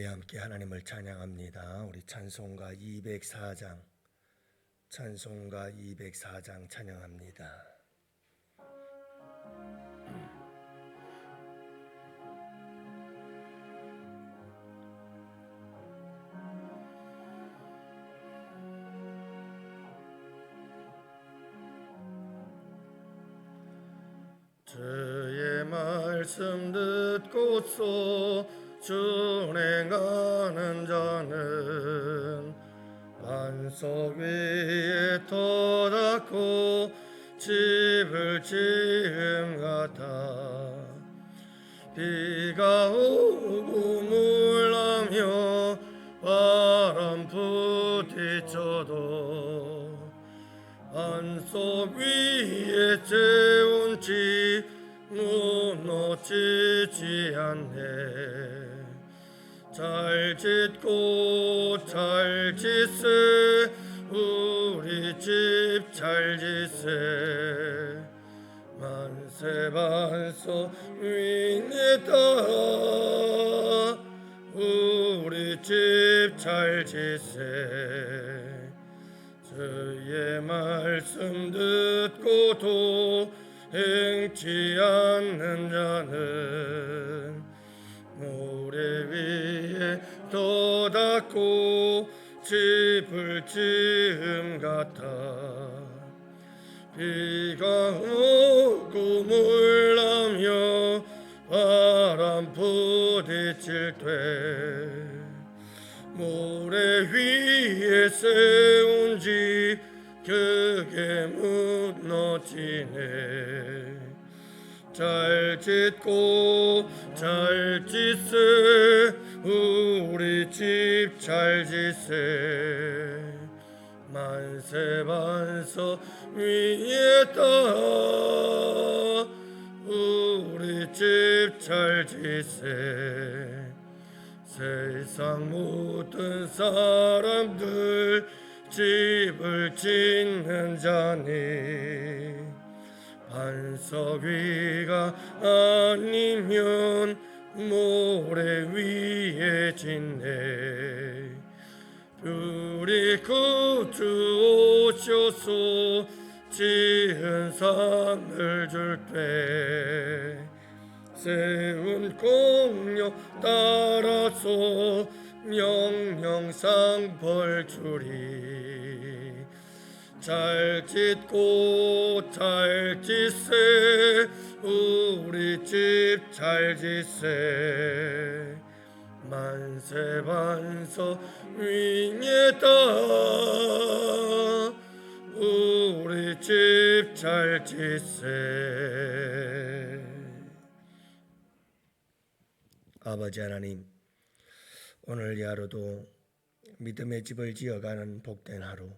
우리 함께 하나님을 찬양합니다. 우리 찬송가 204장 찬양합니다. 주의 말씀 듣고서 준행하는 자는 반석 위에 터닫고 집을 지음 같아. 비가 오고 물나며 바람 부딪혀도 반석 위에 세운 집 무너지지 않네. 잘 짓고 잘 짓세 우리 집 잘 짓세. 만세 반석 위에 따라 우리 집 잘 짓세. 주의 말씀 듣고도 행치 않는 자는 모래 위에 떠닫고 집을 지음 같아. 비가 오고 물나며 바람 부딪힐 때 모래 위에 세운 집 크게 무너지네. 잘 짓고 잘 짓세 우리 집 잘 짓세. 만세 반석 위에 따라 우리 집 잘 짓세. 세상 모든 사람들 집을 짓는 자니 반석 위가 아니면 모래 위에 짓네. 우리 구주 오셔서 지은 산을 줄 때 세운 공력 따라서 명령상 벌 주리. 잘 짓고 잘 짓세 우리 집 잘 짓세. 만세 반석 위에 따라 우리 집 잘 짓세. 아버지 하나님, 오늘 이 하루도 믿음의 집을 지어가는 복된 하루,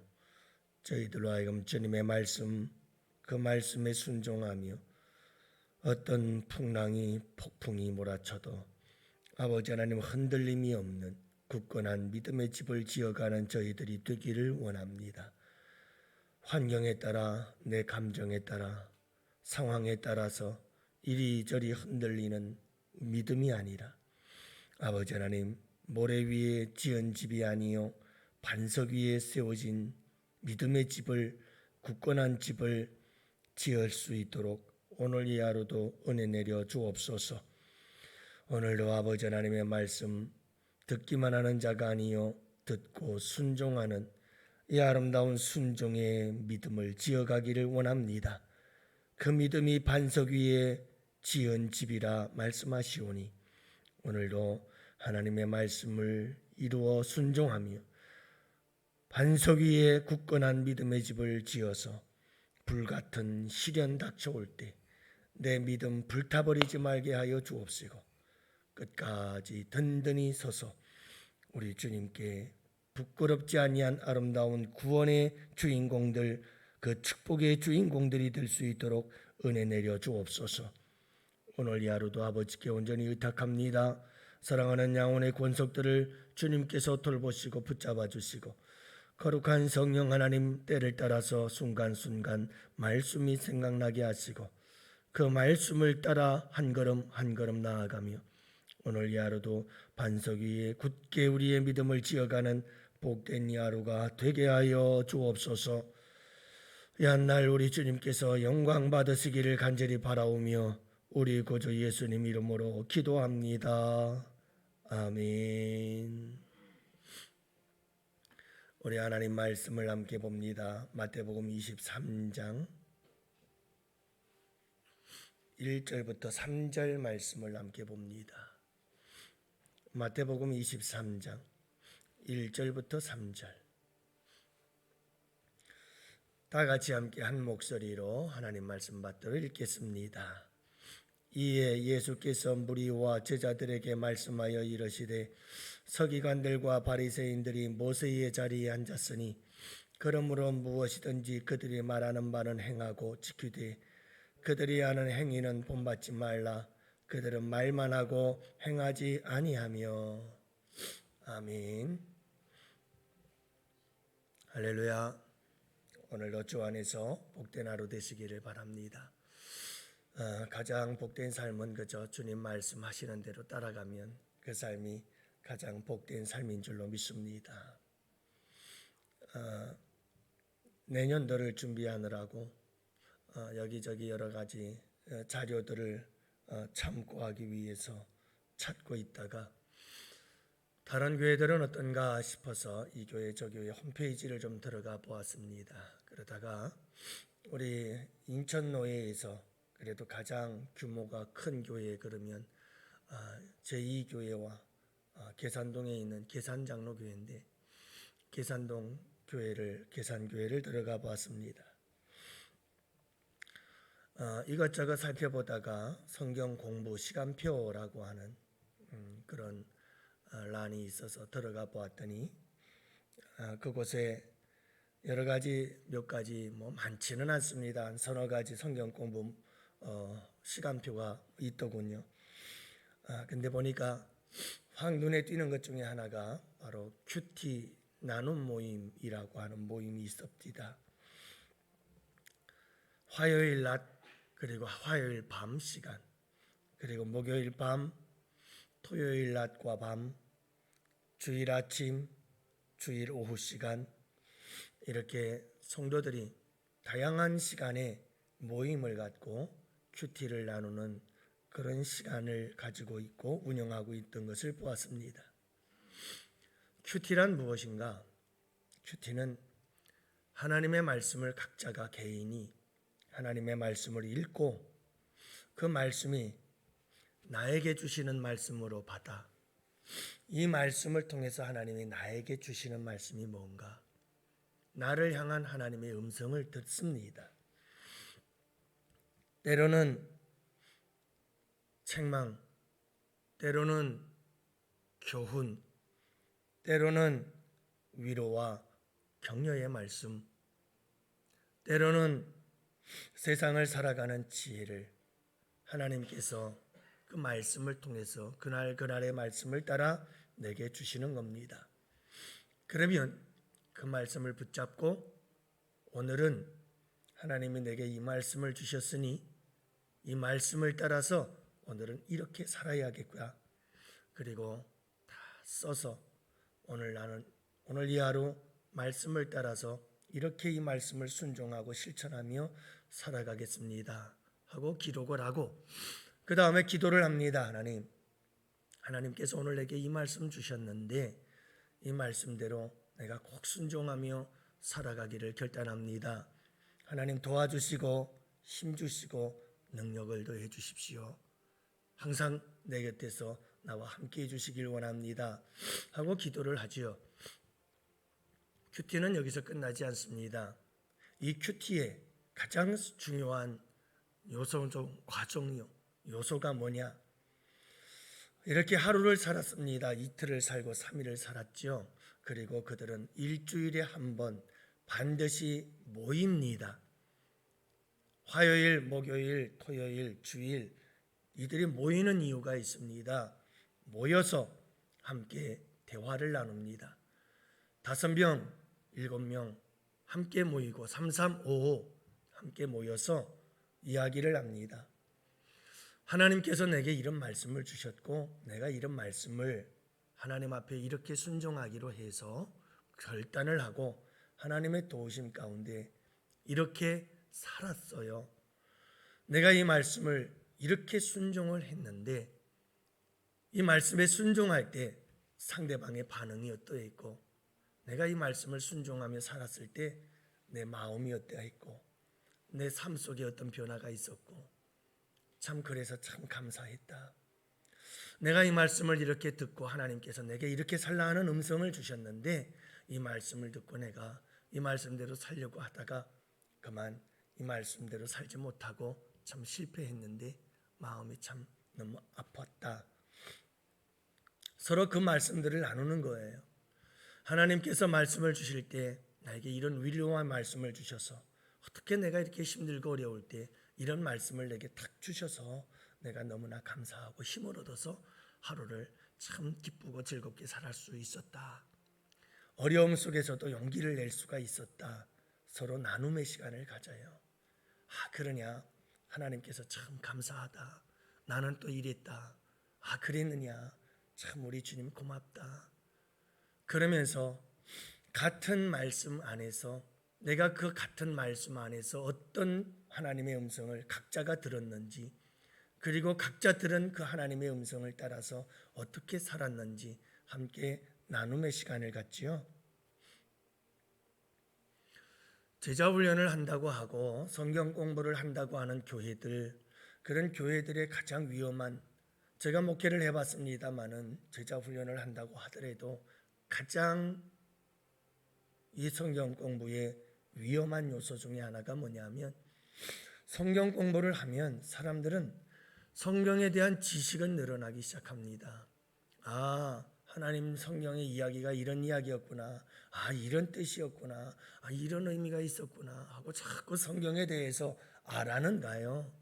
저희들로 하여금 주님의 말씀, 그 말씀에 순종하며 어떤 풍랑이 폭풍이 몰아쳐도 아버지 하나님 흔들림이 없는 굳건한 믿음의 집을 지어가는 저희들이 되기를 원합니다. 환경에 따라, 내 감정에 따라, 상황에 따라서 이리저리 흔들리는 믿음이 아니라 아버지 하나님, 모래 위에 지은 집이 아니요 반석 위에 세워진 믿음의 집을, 굳건한 집을 지을 수 있도록 오늘 이 하루도 은혜 내려 주옵소서. 오늘도 아버지 하나님의 말씀 듣기만 하는 자가 아니요 듣고 순종하는 이 아름다운 순종의 믿음을 지어가기를 원합니다. 그 믿음이 반석 위에 지은 집이라 말씀하시오니 오늘도 하나님의 말씀을 이루어 순종하며 반석 위에 굳건한 믿음의 집을 지어서 불같은 시련 닥쳐올 때 내 믿음 불타버리지 말게 하여 주옵시고 끝까지 든든히 서서 우리 주님께 부끄럽지 아니한 아름다운 구원의 주인공들, 그 축복의 주인공들이 될 수 있도록 은혜 내려 주옵소서. 오늘 이 하루도 아버지께 온전히 의탁합니다. 사랑하는 양혼의 권속들을 주님께서 돌보시고 붙잡아 주시고 거룩한 성령 하나님 때를 따라서 순간순간 말씀이 생각나게 하시고 그 말씀을 따라 한 걸음 한 걸음 나아가며 오늘 이 하루도 반석 위에 굳게 우리의 믿음을 지어가는 복된 이 하루가 되게 하여 주옵소서. 이 한날 우리 주님께서 영광 받으시기를 간절히 바라오며 우리 구주 예수님 이름으로 기도합니다. 아멘. 우리 하나님 말씀을 함께 봅니다. 마태복음 23장 1절부터 3절 말씀을 함께 봅니다. 마태복음 23장 1절부터 3절. 다 같이 함께 한 목소리로 하나님 말씀 받들어 읽겠습니다. 이에 예수께서 무리와 제자들에게 말씀하여 이르시되 서기관들과 바리새인들이 모세의 자리에 앉았으니 그러므로 무엇이든지 그들이 말하는 바는 행하고 지키되 그들이 하는 행위는 본받지 말라. 그들은 말만 하고 행하지 아니하며. 아멘. 할렐루야. 오늘도 주 안에서 복된 하루 되시기를 바랍니다. 가장 복된 삶은 그저 주님 말씀하시는 대로 따라가면 그 삶이 가장 복된 삶인 줄로 믿습니다. 내년도를 준비하느라고 여기저기 여러 가지 자료들을 참고하기 위해서 찾고 있다가 다른 교회들은 어떤가 싶어서 이 교회 저 교회 홈페이지를 좀 들어가 보았습니다. 그러다가 우리 인천노예에서 그래도 가장 규모가 큰 교회 그러면 제2교회와 계산동에 있는 계산장로교회인데 계산동 교회를 계산교회를 들어가 보았습니다. 이것저것 살펴보다가 성경 공부 시간표라고 하는 그런 란이 있어서 들어가 보았더니 그곳에 여러 가지 몇 가지 많지는 않습니다. 한 서너 가지 성경 공부 시간표가 있더군요. 근데 보니까 확 눈에 띄는 것 중에 하나가 바로 큐티 나눔 모임이라고 하는 모임이 있었습니다. 화요일 낮 그리고 화요일 밤 시간 그리고 목요일 밤 토요일 낮과 밤 주일 아침 주일 오후 시간 이렇게 성도들이 다양한 시간에 모임을 갖고 큐티를 나누는 그런 시간을 가지고 있고 운영하고 있던 것을 보았습니다. 큐티란 무엇인가? 큐티는 하나님의 말씀을 각자가 개인이 하나님의 말씀을 읽고 그 말씀이 나에게 주시는 말씀으로 받아 이 말씀을 통해서 하나님이 나에게 주시는 말씀이 뭔가 나를 향한 하나님의 음성을 듣습니다. 때로는 책망, 때로는 교훈, 때로는 위로와 격려의 말씀, 때로는 세상을 살아가는 지혜를 하나님께서 그 말씀을 통해서 그날의 말씀을 따라 내게 주시는 겁니다. 그러면 그 말씀을 붙잡고 오늘은 하나님이 내게 이 말씀을 주셨으니 이 말씀을 따라서 오늘은 이렇게 살아야겠구나. 그리고 다 써서 오늘 이 하루 말씀을 따라서 이렇게 이 말씀을 순종하고 실천하며 살아가겠습니다 하고 기록을 하고 그 다음에 기도를 합니다. 하나님께서 오늘 내게 이 말씀 주셨는데 이 말씀대로 내가 꼭 순종하며 살아가기를 결단합니다. 하나님 도와주시고 힘주시고 능력을 더해 주십시오. 항상 내 곁에서 나와 함께 해주시길 원합니다 하고 기도를 하지요. 큐티는 여기서 끝나지 않습니다. 이 큐티의 가장 중요한 요소가 뭐냐? 이렇게 하루를 살았습니다. 이틀을 살고 3일을 살았죠. 그리고 그들은 일주일에 한 번 반드시 모입니다. 화요일, 목요일, 토요일, 주일 이들이 모이는 이유가 있습니다. 모여서 함께 대화를 나눕니다. 5명, 7명 함께 모이고 3, 3, 5 함께 모여서 이야기를 합니다. 하나님께서 내게 이런 말씀을 주셨고 내가 이런 말씀을 하나님 앞에 이렇게 순종하기로 해서 결단을 하고 하나님의 도우심 가운데 이렇게 살았어요. 내가 이 말씀을 이렇게 순종을 했는데 이 말씀에 순종할 때 상대방의 반응이 어떠했고 내가 이 말씀을 순종하며 살았을 때 내 마음이 어떠했고 내 삶 속에 어떤 변화가 있었고 참 그래서 참 감사했다. 내가 이 말씀을 이렇게 듣고 하나님께서 내게 이렇게 살라 하는 음성을 주셨는데 이 말씀을 듣고 내가 이 말씀대로 살려고 하다가 그만 이 말씀대로 살지 못하고 참 실패했는데 마음이 참 너무 아팠다. 서로 그 말씀들을 나누는 거예요. 하나님께서 말씀을 주실 때 나에게 이런 위로한 말씀을 주셔서 어떻게 내가 이렇게 힘들고 어려울 때 이런 말씀을 내게 탁 주셔서 내가 너무나 감사하고 힘을 얻어서 하루를 참 기쁘고 즐겁게 살아갈 수 있었다. 어려움 속에서도 용기를 낼 수가 있었다. 서로 나눔의 시간을 가져요. 그러냐? 하나님께서 참 감사하다. 나는 또 이랬다. 그랬느냐? 참 우리 주님 고맙다. 그러면서 같은 말씀 안에서 내가 그 같은 말씀 안에서 어떤 하나님의 음성을 각자가 들었는지 그리고 각자 들은 그 하나님의 음성을 따라서 어떻게 살았는지 함께 나눔의 시간을 갖지요. 제자 훈련을 한다고 하고 성경 공부를 한다고 하는 교회들, 그런 교회들의 가장 위험한, 제가 목회를 해봤습니다마는 제자 훈련을 한다고 하더라도 가장 이 성경 공부의 위험한 요소 중에 하나가 뭐냐면 성경 공부를 하면 사람들은 성경에 대한 지식은 늘어나기 시작합니다. 하나님 성경의 이야기가 이런 이야기였구나. 이런 뜻이었구나. 이런 의미가 있었구나 하고 자꾸 성경에 대해서 알아는 가요.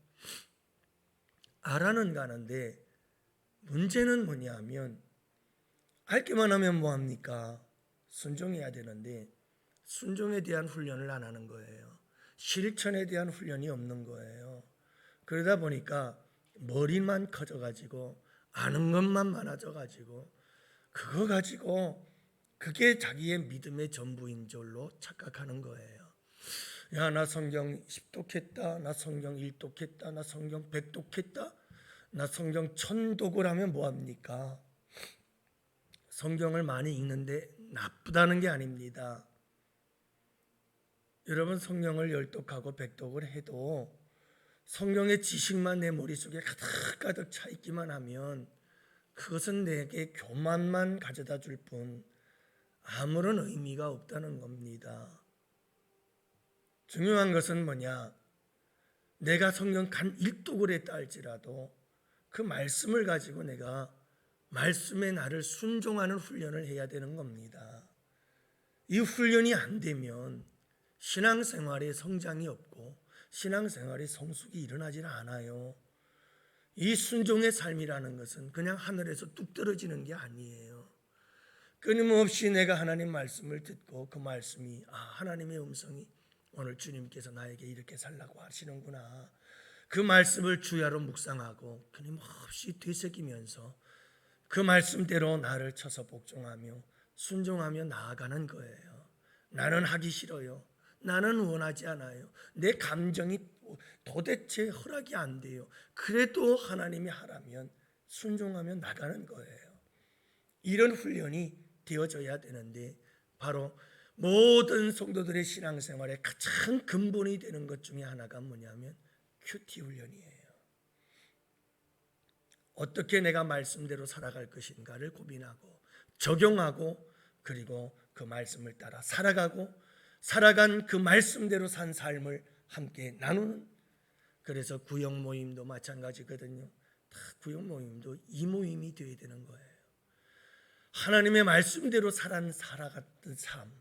알아는 가는데 문제는 뭐냐면 알기만 하면 뭐합니까? 순종해야 되는데 순종에 대한 훈련을 안 하는 거예요. 실천에 대한 훈련이 없는 거예요. 그러다 보니까 머리만 커져가지고 아는 것만 많아져가지고 그거 가지고 그게 자기의 믿음의 전부인 줄로 착각하는 거예요. 나 성경 10독했다. 나 성경 1독했다. 나 성경 100독했다. 나 성경 1000독을 하면 뭐합니까? 성경을 많이 읽는데 나쁘다는 게 아닙니다. 여러분 성경을 10독하고 100독을 해도 성경의 지식만 내 머릿속에 가득가득 차 있기만 하면 그것은 내게 교만만 가져다 줄 뿐 아무런 의미가 없다는 겁니다. 중요한 것은 뭐냐? 내가 성경 간 1독을 했다 할지라도 그 말씀을 가지고 내가 말씀에 나를 순종하는 훈련을 해야 되는 겁니다. 이 훈련이 안 되면 신앙생활에 성장이 없고 신앙생활에 성숙이 일어나질 않아요. 이 순종의 삶이라는 것은 그냥 하늘에서 뚝 떨어지는 게 아니에요. 끊임없이 내가 하나님 말씀을 듣고 그 말씀이 하나님의 음성이 오늘 주님께서 나에게 이렇게 살라고 하시는구나. 그 말씀을 주야로 묵상하고 끊임없이 되새기면서 그 말씀대로 나를 쳐서 복종하며 순종하며 나아가는 거예요. 나는 하기 싫어요. 나는 원하지 않아요. 내 감정이 도대체 허락이 안 돼요. 그래도 하나님이 하라면 순종하며 나가는 거예요. 이런 훈련이 되어져야 되는데 바로 모든 성도들의 신앙생활의 가장 근본이 되는 것 중에 하나가 뭐냐면 큐티 훈련이에요. 어떻게 내가 말씀대로 살아갈 것인가를 고민하고 적용하고 그리고 그 말씀을 따라 살아가고 살아간 그 말씀대로 산 삶을 함께 나누는, 그래서 구역 모임도 마찬가지거든요. 다 구역 모임도 이 모임이 되어야 되는 거예요. 하나님의 말씀대로 살아갔던 삶,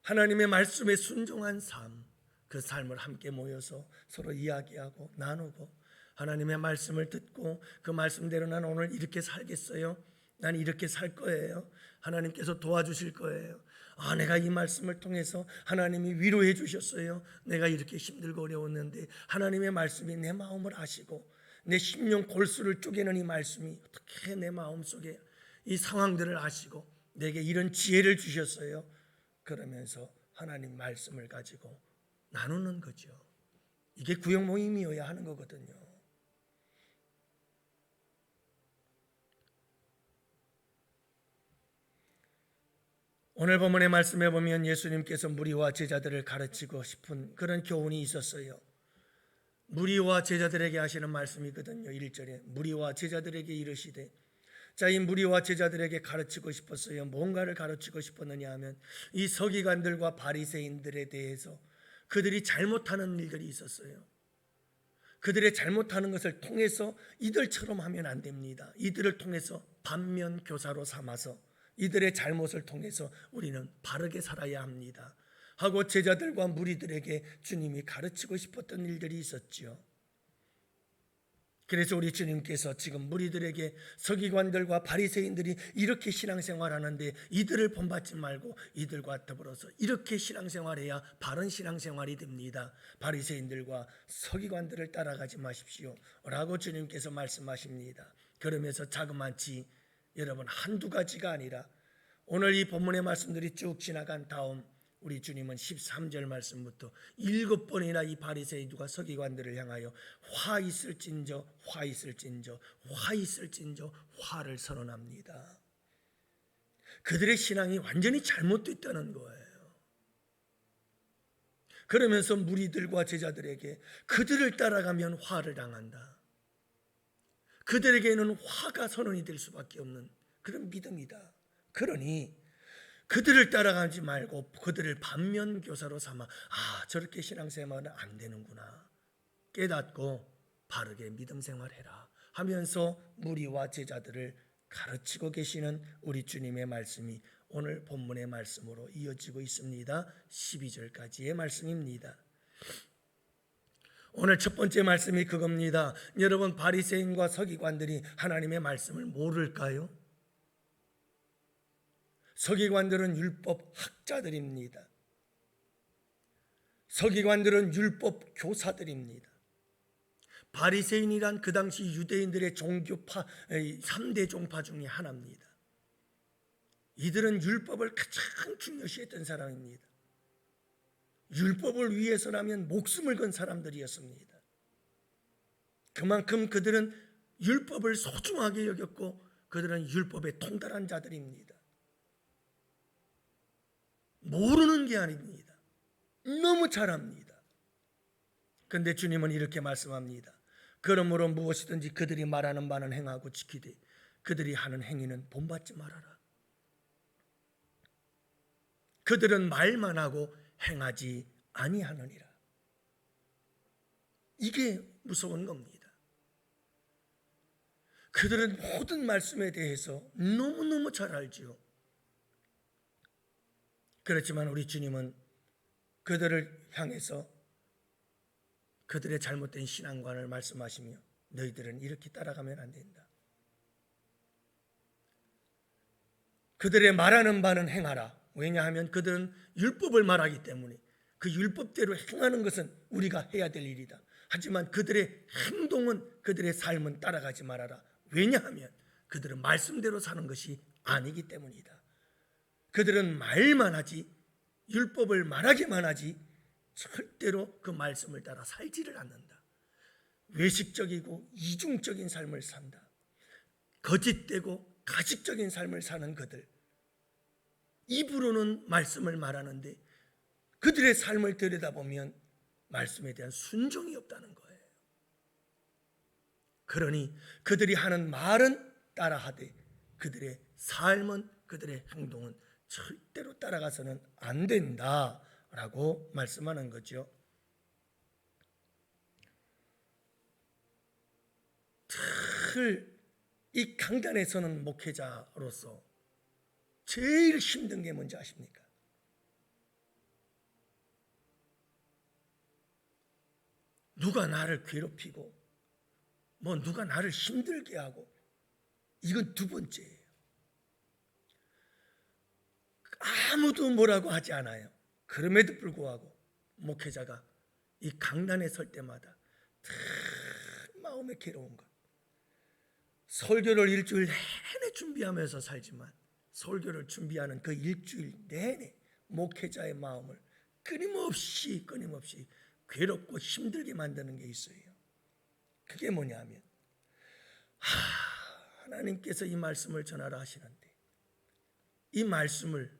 하나님의 말씀에 순종한 삶, 그 삶을 함께 모여서 서로 이야기하고 나누고 하나님의 말씀을 듣고 그 말씀대로 난 오늘 이렇게 살겠어요. 난 이렇게 살 거예요. 하나님께서 도와주실 거예요. 내가 이 말씀을 통해서 하나님이 위로해 주셨어요. 내가 이렇게 힘들고 어려웠는데 하나님의 말씀이 내 마음을 아시고 내 심령 골수를 쪼개는 이 말씀이 어떻게 내 마음속에 이 상황들을 아시고 내게 이런 지혜를 주셨어요. 그러면서 하나님 말씀을 가지고 나누는 거죠. 이게 구역 모임이어야 하는 거거든요. 오늘 본문의 말씀에 보면 예수님께서 무리와 제자들을 가르치고 싶은 그런 교훈이 있었어요. 무리와 제자들에게 하시는 말씀이거든요. 1절에 무리와 제자들에게 이르시되, 자, 이 무리와 제자들에게 가르치고 싶었어요. 뭔가를 가르치고 싶었느냐 하면 이 서기관들과 바리새인들에 대해서 그들이 잘못하는 일들이 있었어요. 그들의 잘못하는 것을 통해서 이들처럼 하면 안 됩니다. 이들을 통해서 반면 교사로 삼아서 이들의 잘못을 통해서 우리는 바르게 살아야 합니다 하고 제자들과 무리들에게 주님이 가르치고 싶었던 일들이 있었죠. 그래서 우리 주님께서 지금 무리들에게 서기관들과 바리새인들이 이렇게 신앙생활하는데 이들을 본받지 말고 이들과 더불어서 이렇게 신앙생활해야 바른 신앙생활이 됩니다. 바리새인들과 서기관들을 따라가지 마십시오 라고 주님께서 말씀하십니다. 그러면서 자그마치 여러분 한두 가지가 아니라 오늘 이 본문의 말씀들이 쭉 지나간 다음 우리 주님은 13절 말씀부터 7번이나 이 바리새인과 서기관들을 향하여 화 있을진저 화 있을진저 화 있을진저 화를 선언합니다. 그들의 신앙이 완전히 잘못됐다는 거예요. 그러면서 무리들과 제자들에게 그들을 따라가면 화를 당한다. 그들에게는 화가 선언이 될 수밖에 없는 그런 믿음이다. 그러니 그들을 따라가지 말고 그들을 반면교사로 삼아 저렇게 신앙생활은 안 되는구나 깨닫고 바르게 믿음생활해라 하면서 무리와 제자들을 가르치고 계시는 우리 주님의 말씀이 오늘 본문의 말씀으로 이어지고 있습니다. 12절까지의 말씀입니다. 오늘 첫 번째 말씀이 그겁니다. 여러분, 바리새인과 서기관들이 하나님의 말씀을 모를까요? 서기관들은 율법 학자들입니다. 서기관들은 율법 교사들입니다. 바리새인이란 그 당시 유대인들의 종교파 3대 종파 중에 하나입니다. 이들은 율법을 가장 중요시했던 사람입니다. 율법을 위해서라면 목숨을 건 사람들이었습니다. 그만큼 그들은 율법을 소중하게 여겼고 그들은 율법에 통달한 자들입니다. 모르는 게 아닙니다. 너무 잘합니다. 그런데 주님은 이렇게 말씀합니다. 그러므로 무엇이든지 그들이 말하는 바는 행하고 지키되 그들이 하는 행위는 본받지 말아라. 그들은 말만 하고 행하지 아니하느니라. 이게 무서운 겁니다. 그들은 모든 말씀에 대해서 너무너무 잘 알지요. 그렇지만 우리 주님은 그들을 향해서 그들의 잘못된 신앙관을 말씀하시며 너희들은 이렇게 따라가면 안 된다. 그들의 말하는 바는 행하라. 왜냐하면 그들은 율법을 말하기 때문에 그 율법대로 행하는 것은 우리가 해야 될 일이다. 하지만 그들의 행동은 그들의 삶은 따라가지 말아라. 왜냐하면 그들은 말씀대로 사는 것이 아니기 때문이다. 그들은 말만 하지 율법을 말하기만 하지 절대로 그 말씀을 따라 살지를 않는다. 외식적이고 이중적인 삶을 산다. 거짓되고 가식적인 삶을 사는 그들, 입으로는 말씀을 말하는데 그들의 삶을 들여다보면 말씀에 대한 순종이 없다는 거예요. 그러니 그들이 하는 말은 따라하되 그들의 삶은 그들의 행동은 절대로 따라가서는 안 된다라고 말씀하는 거죠. 늘 이 강단에 서는 목회자로서 제일 힘든 게 뭔지 아십니까? 누가 나를 괴롭히고 누가 나를 힘들게 하고 이건 두 번째예요. 아무도 뭐라고 하지 않아요. 그럼에도 불구하고 목회자가 이 강단에 설 때마다 마음의 괴로운 것. 설교를 일주일 내내 준비하면서 살지만 설교를 준비하는 그 일주일 내내 목회자의 마음을 끊임없이 괴롭고 힘들게 만드는 게 있어요. 그게 뭐냐면 하나님께서 이 말씀을 전하라 하시는데 이 말씀을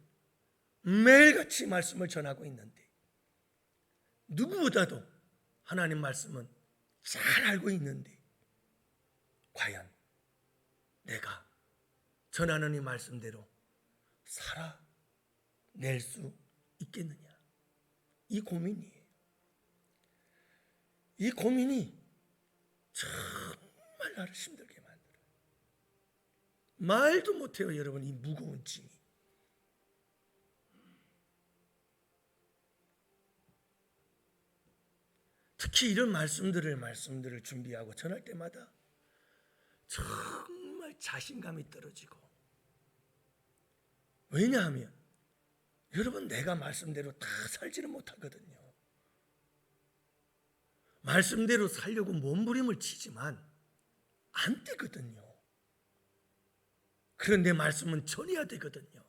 매일같이 말씀을 전하고 있는데 누구보다도 하나님 말씀은 잘 알고 있는데 과연 내가 전하는 이 말씀대로 살아낼 수 있겠느냐? 이 고민이에요. 이 고민이 정말 나를 힘들게 만들어요. 말도 못해요, 여러분. 이 무거운 짐이. 특히 이런 말씀들을 준비하고 전할 때마다 정말 자신감이 떨어지고, 왜냐하면 여러분, 내가 말씀대로 다 살지는 못하거든요. 말씀대로 살려고 몸부림을 치지만 안 되거든요. 그런데 말씀은 전해야 되거든요.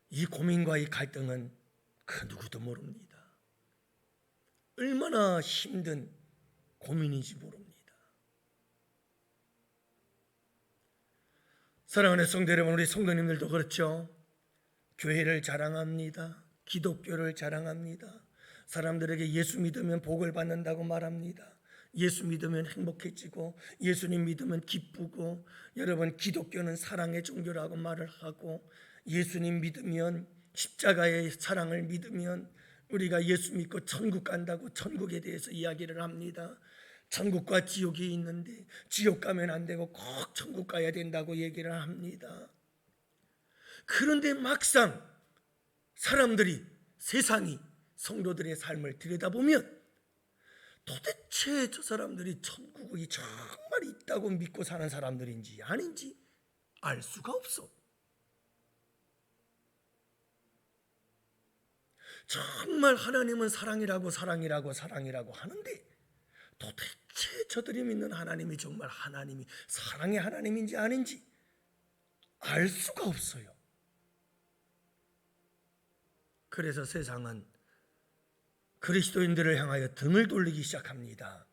이 고민과 이 갈등은 그 누구도 모릅니다. 얼마나 힘든 고민인지 모릅니다. 사랑하는 성도 여러분, 우리 성도님들도 그렇죠. 교회를 자랑합니다. 기독교를 자랑합니다. 사람들에게 예수 믿으면 복을 받는다고 말합니다. 예수 믿으면 행복해지고, 예수님 믿으면 기쁘고, 여러분 기독교는 사랑의 종교라고 말을 하고, 예수님 믿으면, 십자가의 사랑을 믿으면 우리가 예수 믿고 천국 간다고 천국에 대해서 이야기를 합니다. 천국과 지옥이 있는데 지옥 가면 안 되고 꼭 천국 가야 된다고 얘기를 합니다. 그런데 막상 사람들이, 세상이 성도들의 삶을 들여다보면 도대체 저 사람들이 천국이 정말 있다고 믿고 사는 사람들인지 아닌지 알 수가 없어. 정말 하나님은 사랑이라고 하는데 도대체 저들이 믿는 하나님이 정말 하나님이 사랑의 하나님인지 아닌지 알 수가 없어요. 그래서 세상은 그리스도인들을 향하여 등을 돌리기 시작합니다.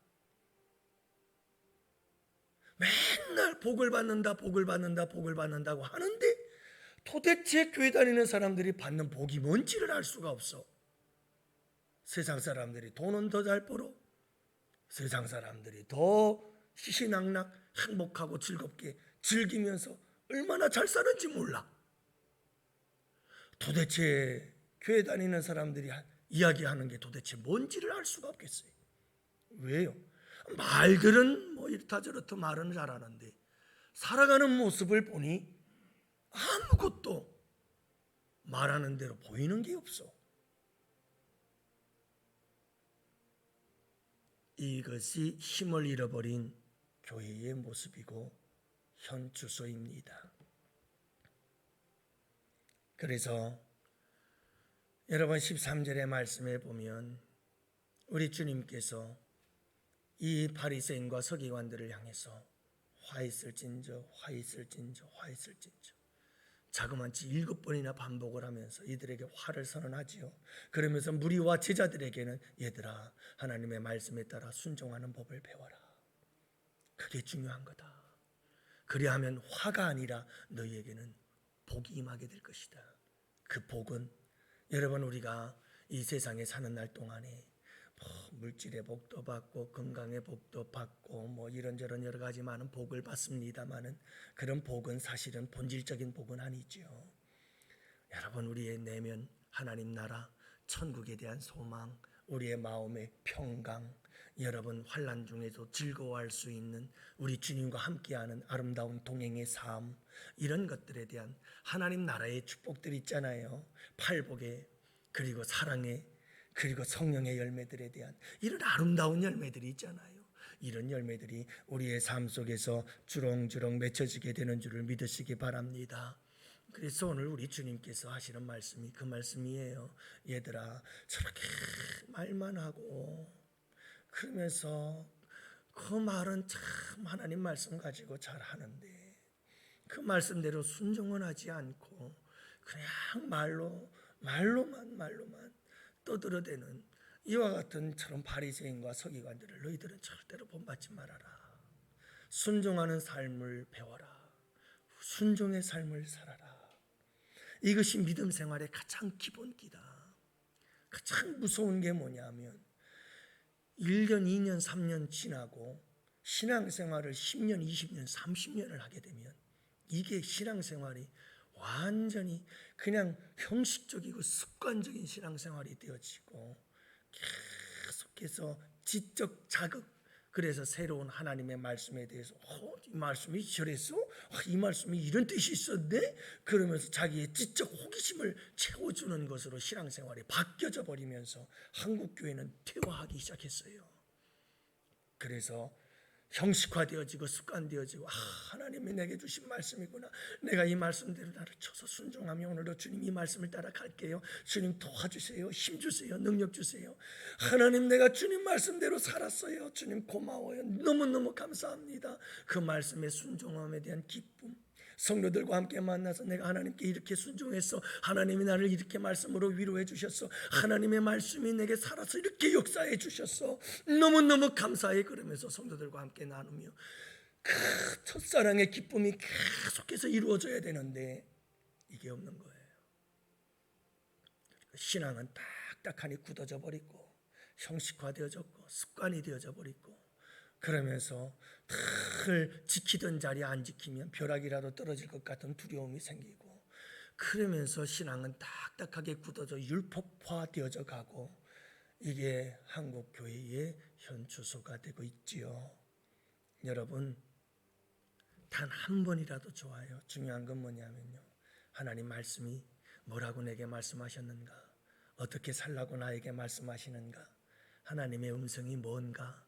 맨날 복을 받는다고 하는데 도대체 교회 다니는 사람들이 받는 복이 뭔지를 알 수가 없어. 세상 사람들이 돈은 더 잘 벌어, 세상 사람들이 더 시시낙낙 행복하고 즐겁게 즐기면서 얼마나 잘 사는지 몰라. 도대체 교회 다니는 사람들이 이야기하는 게 도대체 뭔지를 알 수가 없겠어요. 왜요? 말들은 뭐 이렇다 저렇다 말은 잘하는데 살아가는 모습을 보니 아무것도 말하는 대로 보이는 게 없어. 이것이 힘을 잃어버린 교회의 모습이고 현 주소입니다. 그래서 여러분 13절의 말씀에 보면 우리 주님께서 이 바리새인과 서기관들을 향해서 화 있을진저 자그만치 7번이나 반복을 하면서 이들에게 화를 선언하지요. 그러면서 무리와 제자들에게는 얘들아, 하나님의 말씀에 따라 순종하는 법을 배워라. 그게 중요한 거다. 그리하면 화가 아니라 너희에게는 복이 임하게 될 것이다. 그 복은 여러분, 우리가 이 세상에 사는 날 동안에 물질의 복도 받고 건강의 복도 받고 뭐 이런저런 여러 가지 많은 복을 받습니다마는 그런 복은 사실은 본질적인 복은 아니죠. 여러분, 우리의 내면 하나님 나라 천국에 대한 소망, 우리의 마음의 평강, 여러분 환난 중에도 즐거워할 수 있는 우리 주님과 함께하는 아름다운 동행의 삶, 이런 것들에 대한 하나님 나라의 축복들이 있잖아요. 팔복의, 그리고 사랑의, 그리고 성령의 열매들에 대한 이런 아름다운 열매들이 있잖아요. 이런 열매들이 우리의 삶 속에서 주렁주렁 맺혀지게 되는 줄을 믿으시기 바랍니다. 그래서 오늘 우리 주님께서 하시는 말씀이 그 말씀이에요. 얘들아, 저렇게 말만 하고 그러면서 그 말은 참 하나님 말씀 가지고 잘 하는데 그 말씀대로 순종은 하지 않고 그냥 말로만 떠들어대는 이와 같은 저런 바리새인과 서기관들을 너희들은 절대로 본받지 말아라. 순종하는 삶을 배워라. 순종의 삶을 살아라. 이것이 믿음 생활의 가장 기본기다. 가장 무서운 게 뭐냐면 1년, 2년, 3년 지나고 신앙생활을 10년, 20년, 30년을 하게 되면 이게 신앙생활이 완전히 그냥 형식적이고 습관적인 신앙생활이 되어지고 계속해서 지적 자극, 그래서 새로운 하나님의 말씀에 대해서 이 말씀이 저랬어? 이 말씀이 이런 뜻이 있었네? 그러면서 자기의 지적 호기심을 채워주는 것으로 신앙생활이 바뀌어져 버리면서 한국교회는 퇴화하기 시작했어요. 그래서 형식화되어지고 습관되어지고 하나님이 내게 주신 말씀이구나. 내가 이 말씀대로 나를 쳐서 순종하며 오늘도 주님 이 말씀을 따라갈게요. 주님 도와주세요. 힘주세요. 능력 주세요. 하나님 내가 주님 말씀대로 살았어요. 주님 고마워요. 너무너무 감사합니다. 그 말씀의 순종함에 대한 기쁨, 성도들과 함께 만나서 내가 하나님께 이렇게 순종했어. 하나님이 나를 이렇게 말씀으로 위로해 주셨어. 하나님의 말씀이 내게 살아서 이렇게 역사해 주셨어. 너무너무 감사해. 그러면서 성도들과 함께 나누며 그 첫사랑의 기쁨이 계속해서 이루어져야 되는데 이게 없는 거예요. 신앙은 딱딱하니 굳어져 버리고 형식화되어졌고 습관이 되어져 버리고 그러면서 늘 지키던 자리에 안 지키면 벼락이라도 떨어질 것 같은 두려움이 생기고 그러면서 신앙은 딱딱하게 굳어져 율법화되어져 가고 이게 한국 교회의 현 주소가 되고 있지요. 여러분 단 한 번이라도 좋아요. 중요한 건 뭐냐면요. 하나님 말씀이 뭐라고 내게 말씀하셨는가? 어떻게 살라고 나에게 말씀하시는가? 하나님의 음성이 뭔가?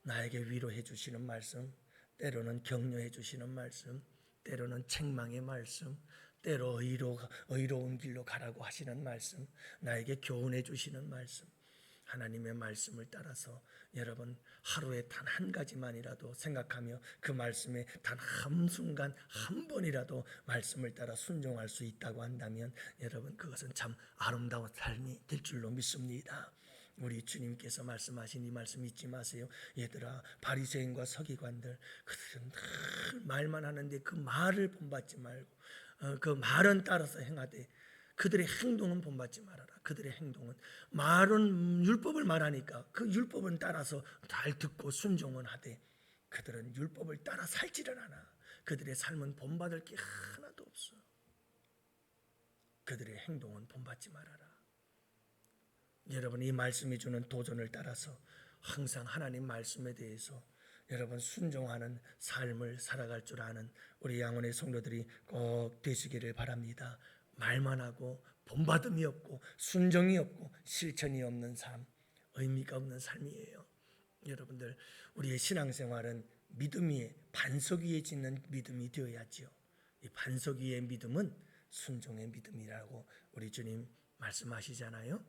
나에게 위로해 주시는 말씀, 때로는 격려해 주시는 말씀, 때로는 책망의 말씀, 때로 의로운 길로 가라고 하시는 말씀, 나에게 교훈해 주시는 말씀. 하나님의 말씀을 따라서 여러분 하루에 단 한 가지만이라도 생각하며 그 말씀에 단 한순간 한 번이라도 말씀을 따라 순종할 수 있다고 한다면 여러분 그것은 참 아름다운 삶이 될 줄로 믿습니다. 우리 주님께서 말씀하신 이 말씀 잊지 마세요. 얘들아 바리새인과 서기관들 그들은 늘 말만 하는데 그 말을 본받지 말고 그 말은 따라서 행하되 그들의 행동은 본받지 말아라. 그들의 행동은 말은 율법을 말하니까 그 율법은 따라서 잘 듣고 순종은 하되 그들은 율법을 따라 살지를 않아. 그들의 삶은 본받을 게 하나도 없어. 그들의 행동은 본받지 말아라. 여러분 이 말씀이 주는 도전을 따라서 항상 하나님 말씀에 대해서 여러분 순종하는 삶을 살아갈 줄 아는 우리 양원의 성도들이 꼭 되시기를 바랍니다. 말만 하고 본받음이 없고 순종이 없고 실천이 없는 삶, 의미가 없는 삶이에요. 여러분들 우리의 신앙생활은 믿음 위에 반석 위에 짓는 믿음이 되어야지요. 이 반석 위의 믿음은 순종의 믿음이라고 우리 주님 말씀하시잖아요.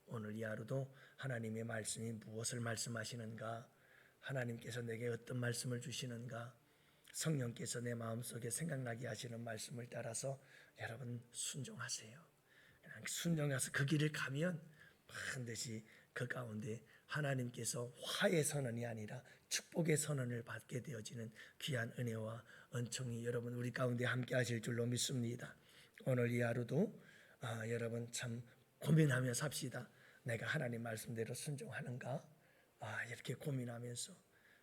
오늘 이 하루도 하나님의 말씀이 무엇을 말씀하시는가, 하나님께서 내게 어떤 말씀을 주시는가, 성령께서 내 마음속에 생각나게 하시는 말씀을 따라서 여러분 순종하세요. 그냥 순종해서 그 길을 가면 반드시 그 가운데 하나님께서 화의 선언이 아니라 축복의 선언을 받게 되어지는 귀한 은혜와 은총이 여러분 우리 가운데 함께 하실 줄로 믿습니다. 오늘 이 하루도 여러분 참 고민하며 삽시다. 내가 하나님 말씀대로 순종하는가? 이렇게 고민하면서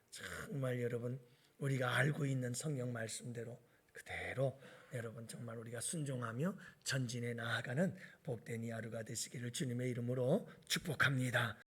정말 여러분 우리가 알고 있는 성경 말씀대로 그대로 여러분 정말 우리가 순종하며 전진해 나아가는 복된 이 하루가 되시기를 주님의 이름으로 축복합니다.